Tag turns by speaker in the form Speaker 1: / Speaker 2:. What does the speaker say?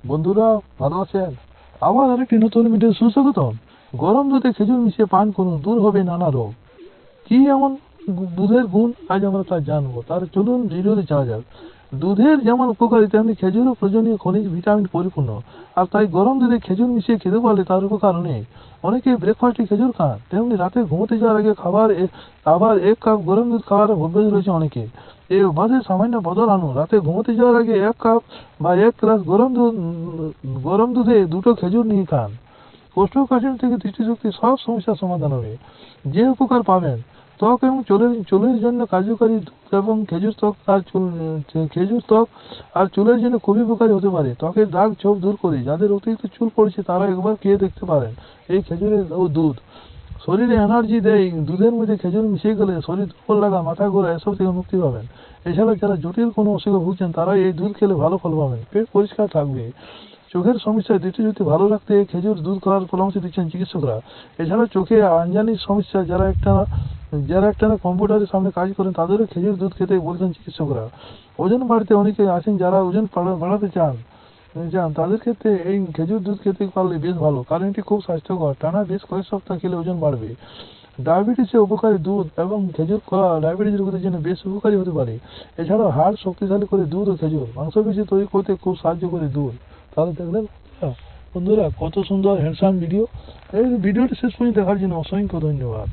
Speaker 1: বন্ধুরা, ভালো আছেন? আবার আরেকটি নতুন ভিডিও সুস্বাগতম। গরম দুধে খেজুর মিশিয়ে পান করুন, দূর হবে নানা রোগ। কি এমন দুধের গুণ আজ আমরা তা জানবো। তার চলুন ভিডিওতে যাওয়া যাক। দুধের যেমন উপকারী তেমনি খেজুরও প্রয়োজনীয় খনিজ ভিটামিন পরিপূর্ণ। আর তাই গরম দুধে খেজুর মিশিয়ে খেতে পারলে তার উপকার নেই। অনেকে ব্রেকফাস্টে খেজুর খান, তেমনি রাতে ঘুমোতে যাওয়ার আগে আবার 1 কাপ গরম দুধ খাওয়ার অভ্যেস রয়েছে অনেকে। এই অভ্যাসে সামান্য বদল আনুন। রাতে ঘুমোতে যাওয়ার আগে 1 কাপ বা 1 গ্লাস গরম দুধে 2টো খেজুর নিয়ে খান। কোষ্ঠকাঠিন্য থেকে দৃষ্টিশক্তি সব সমস্যার সমাধান হবে। যে উপকার পাবেন, ত্বক এবং চুলের জন্য কার্যকারী দুধ এবং খেজুর ত্বক আর চুলের জন্য খুবই উপকারী হতে পারে। ত্বকের দাগ ছোপ দূর করে যাদের অতিরিক্ত চুল পড়েছে তারা একবার খেয়ে দেখতে পারেন এই খেজুরের দুধ। শরীরে এনার্জি দেয়। দুধের মধ্যে খেজুর মিশিয়ে গেলে শরীর দুর্বল লাগা, মাথা ঘোরা এসব থেকে মুক্তি পাবেন। এছাড়া যারা জটিল কোনো অসুখে ভুগছেন তারা এই দুধ খেলে ভালো ফল পাবেন। পেট পরিষ্কার থাকবে। চোখের সমস্যায় দৃষ্টিশক্তি ভালো রাখতে খেজুর দুধ খাওয়ার পরামর্শ দিচ্ছেন চিকিৎসকরা। এছাড়া চোখে আঞ্জানির সমস্যা যারা একটানা কম্পিউটারের সামনে কাজ করেন তাদেরও খেজুর দুধ খেতে বলছেন চিকিৎসকরা। ওজন বাড়তে অনেকে আছেন যারা ওজন বাড়াতে চান, তাদের ক্ষেত্রে এই খেজুর দুধ খেতে পারলে বেশ ভালো, কারণ এটি খুব স্বাস্থ্যকর। টানা বেশ কয়েক সপ্তাহ খেলে ওজন বাড়বে। ডায়াবেটিসে উপকারী দুধ এবং খেজুর খাওয়া ডায়াবেটিস রোগীদের জন্য বেশ উপকারী হতে পারে। এছাড়াও হাড় শক্তিশালী করে দুধ ও খেজুর। মাংসপেশি তৈরি করতে খুব সাহায্য করে দুধ। তাহলে দেখলেন বন্ধুরা, কত সুন্দর হ্যান্ডসাম ভিডিও। এই ভিডিওটি শেষ পর্যন্ত দেখার জন্য অসংখ্য ধন্যবাদ।